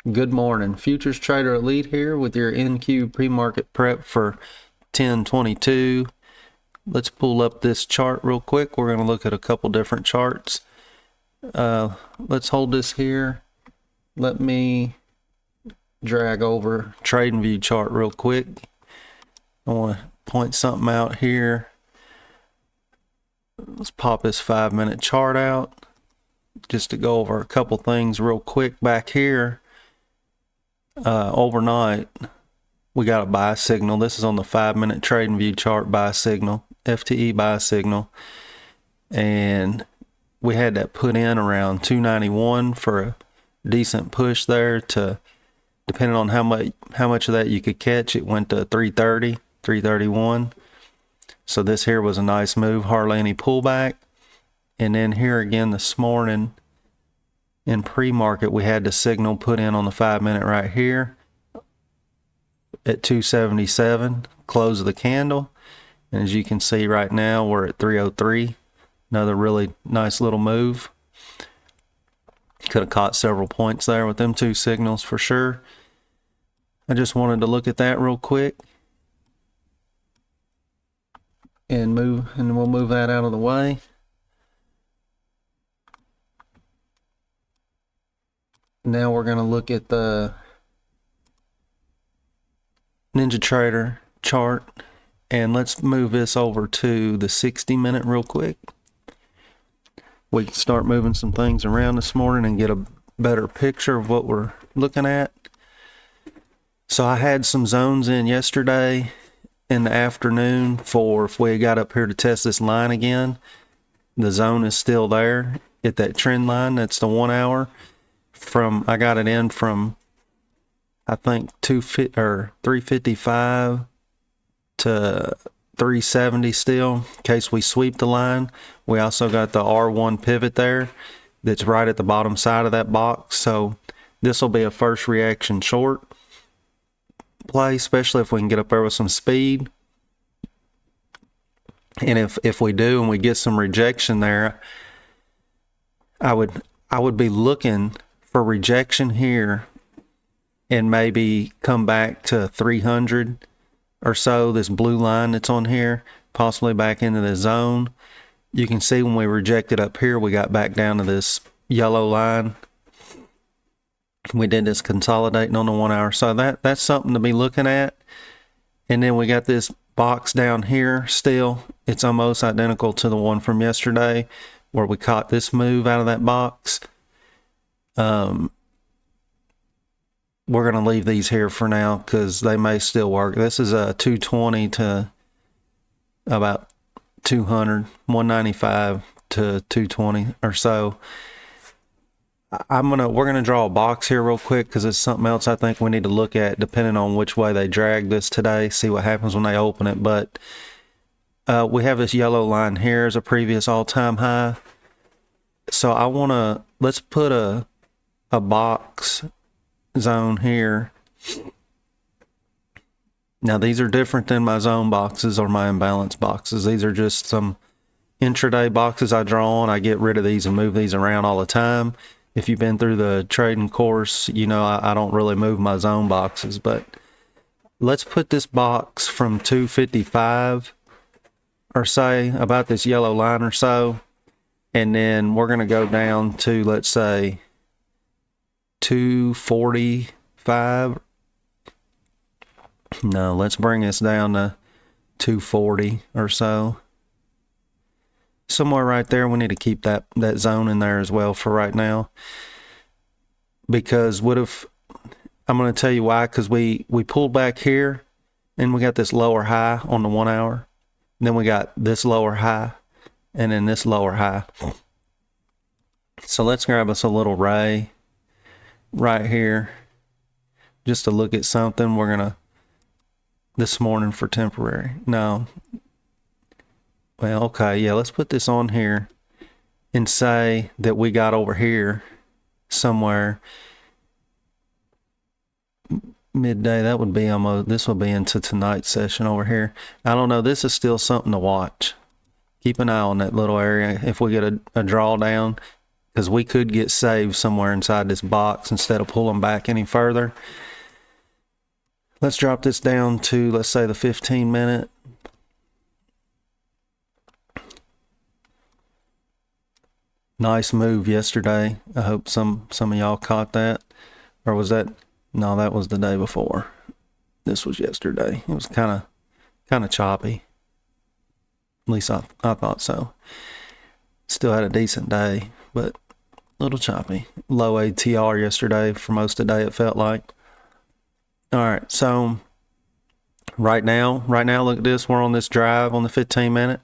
Good morning. Futures Trader Elite here with your NQ pre-market prep for 10/22. Let's pull up this chart real quick. We're going to look at a couple different charts. Let's hold this here. Let me drag over Trading View chart real quick. I want to point something out here. Let's pop this 5-minute chart out just to go over a couple things real quick back here. Overnight we got a buy signal. This is on the 5-minute Trading View chart, buy signal, FTE buy signal, and we had that put in around 291 for a decent push there. To depending on how much of that you could catch, it went to 330, 331. So this here was a nice move, hardly any pullback. And then here again this morning in pre-market, we had the signal put in on the 5-minute right here at 277, close of the candle. And as you can see right now, we're at 303. Another really nice little move. Could have caught several points there with them two signals for sure. I just wanted to look at that real quick and we'll move that out of the way. Now we're going to look at the NinjaTrader chart, and let's move this over to the 60-minute real quick. We can start moving some things around this morning and get a better picture of what we're looking at. So I had some zones in yesterday in the afternoon for if we got up here to test this line again. The zone is still there at that trend line. That's the 1 hour. I got it in from I think 355 to 370 still, in case we sweep the line. We also got the R1 pivot there that's right at the bottom side of that box. So this will be a first reaction short play, especially if we can get up there with some speed. And if we do and we get some rejection there, I would be looking for rejection here and maybe come back to 300 or so, this blue line that's on here, possibly back into the zone. You can see when we rejected up here, we got back down to this yellow line. We did this consolidating on the 1 hour. So that's something to be looking at. And then we got this box down here still. It's almost identical to the one from yesterday where we caught this move out of that box. We're going to leave these here for now because they may still work. This is a 220 to about 200, 195 to 220 or so. We're gonna draw a box here real quick because it's something else I think we need to look at depending on which way they drag this today. See what happens when they open it. But we have this yellow line here as a previous all-time high. So let's put a box zone here. Now these are different than my zone boxes or my imbalance boxes. These are just some intraday boxes I draw on. I get rid of these and move these around all the time. If you've been through the trading course, you know I don't really move my zone boxes. But let's put this box from 255 or say about this yellow line or so, and then we're going to go down to, let's say, 245. No, let's bring this down to 240 or so. Somewhere right there. We need to keep that zone in there as well for right now. Because I'm going to tell you why. Because we pulled back here and we got this lower high on the 1 hour. Then we got this lower high and then this lower high. So let's grab us a little ray right here just to look at something. We're gonna this morning for temporary. No, well, okay, yeah, let's put this on here and say that we got over here somewhere midday. That would be almost, this will be into tonight's session over here. I don't know, this is still something to watch. Keep an eye on that little area. If we get a drawdown, because we could get saved somewhere inside this box instead of pulling back any further. Let's drop this down to, let's say, the 15-minute. Nice move yesterday. I hope some of y'all caught that. Or was that? No, that was the day before. This was yesterday. It was kind of choppy. At least I thought so. Still had a decent day, but a little choppy. Low ATR yesterday for most of the day, it felt like. All right, so right now, look at this. We're on this drive on the 15-minute.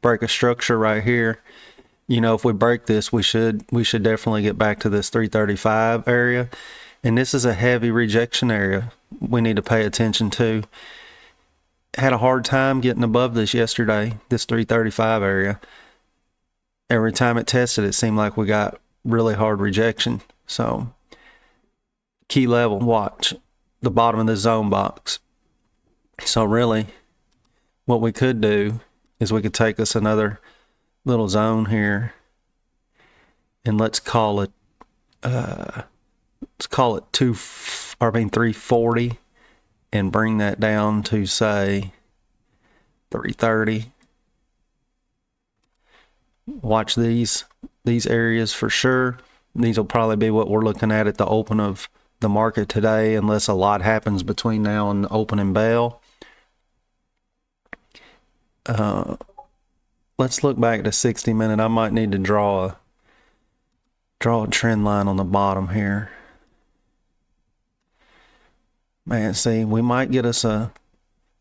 Break a structure right here. You know, if we break this, we should definitely get back to this 335 area. And this is a heavy rejection area we need to pay attention to. Had a hard time getting above this yesterday, this 335 area. Every time it tested, it seemed like we got really hard rejection. So, key level, watch the bottom of the zone box. So really, what we could do is we could take us another little zone here, and let's call it 340, and bring that down to, say, 330. Watch these areas for sure. These will probably be what we're looking at the open of the market today, unless a lot happens between now and the opening bell. Let's look back to 60-minute. I might need to draw a trend line on the bottom here. Man, see, we might get us a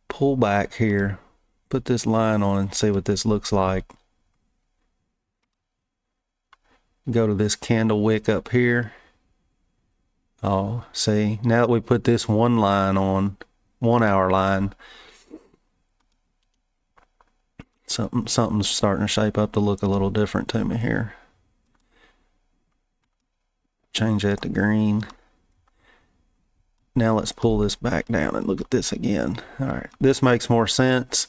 pullback here. Put this line on and see what this looks like. Go to this candle wick up here. Oh, see, now that we put this one line on, 1 hour line, something's starting to shape up to look a little different to me here. Change that to green. Now let's pull this back down and look at this again. All right, this makes more sense.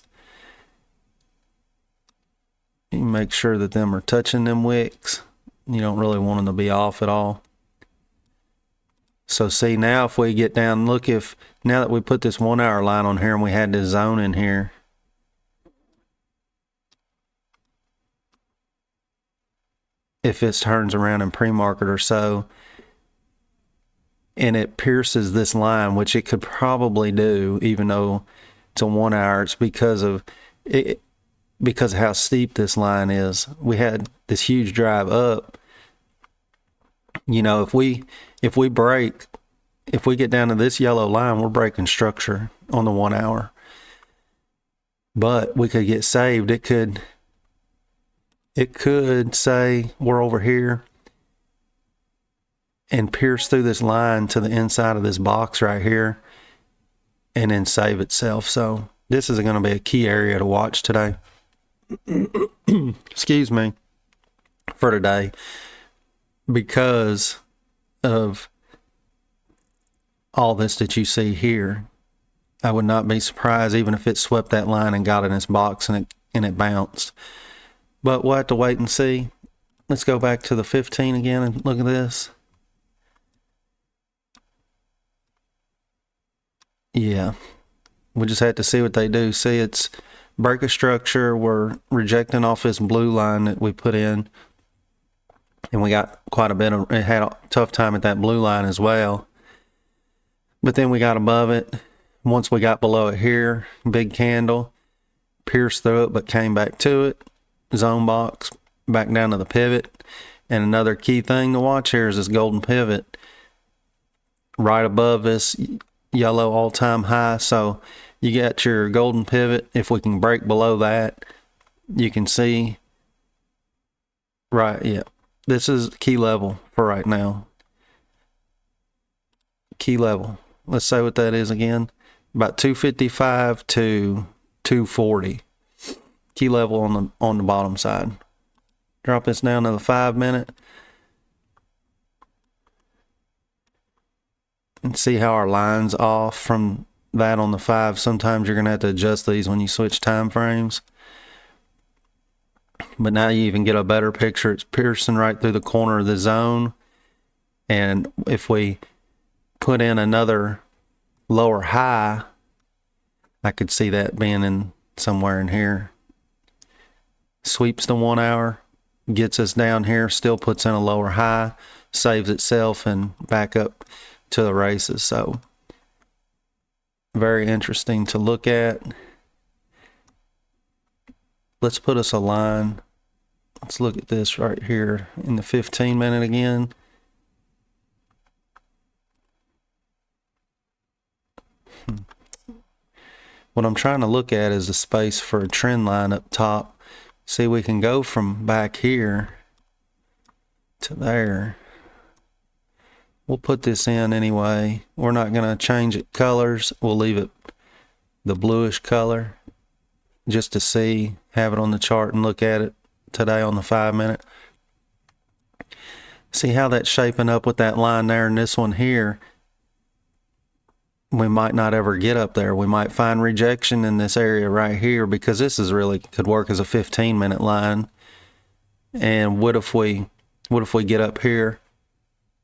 You make sure that them are touching them wicks. You don't really want them to be off at all. So see, now if we get down, look, if now that we put this 1 hour line on here and we had this zone in here, if it turns around in pre-market or so, and it pierces this line, which it could probably do, even though it's a 1 hour, it's because of how steep this line is. We had this huge drive up. You know, if we get down to this yellow line, we're breaking structure on the 1 hour. But we could get saved. It could say we're over here and pierce through this line to the inside of this box right here and then save itself. So this is going to be a key area to watch today. Excuse me, for today, because of all this that you see here. I would not be surprised even if it swept that line and got in its box and it bounced. But we'll have to wait and see. Let's go back to the 15 again and look at this. Yeah, we just had to see what they do. See, it's break a structure. We're rejecting off this blue line that we put in. And we got quite a bit of, it had a tough time at that blue line as well. But then we got above it. Once we got below it here, big candle, pierced through it, but came back to it. Zone box, back down to the pivot. And another key thing to watch here is this golden pivot right above this yellow all-time high. So you got your golden pivot. If we can break below that, you can see, right, yeah. This is key level for right now. Key level. Let's say what that is again. About 255 to 240. Key level on the bottom side. Drop this down to the 5 minute. And see how our line's off from that on the 5. Sometimes you're going to have to adjust these when you switch time frames. But now you even get a better picture. It's piercing right through the corner of the zone. And if we put in another lower high, I could see that being in somewhere in here. Sweeps the 1 hour, gets us down here, still puts in a lower high, saves itself, and back up to the races. So very interesting to look at. Let's put us a line. Let's look at this right here in the 15-minute again. What I'm trying to look at is the space for a trend line up top. See, we can go from back here to there. We'll put this in anyway. We're not going to change it colors. We'll leave it the bluish color just to see, have it on the chart and look at it today on the 5-minute. See how that's shaping up with that line there and this one here. We might not ever get up there. We might find rejection in this area right here, because this is really could work as a 15-minute line. And what if we get up here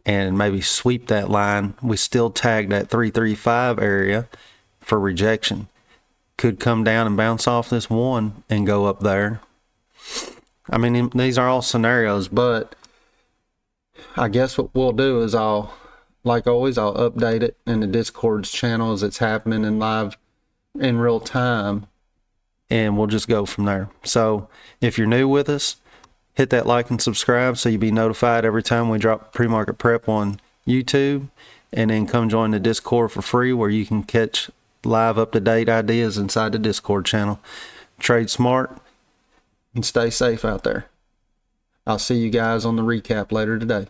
and maybe sweep that line? We still tag that 335 area for rejection. Could come down and bounce off this one and go up there. I mean, these are all scenarios, but I guess what we'll do is like always, I'll update it in the Discord's channel as it's happening in live in real time, and we'll just go from there. So if you're new with us, hit that like and subscribe so you'll be notified every time we drop pre-market prep on YouTube, and then come join the Discord for free, where you can catch live up-to-date ideas inside the Discord channel. Trade smart and stay safe out there. I'll see you guys on the recap later today.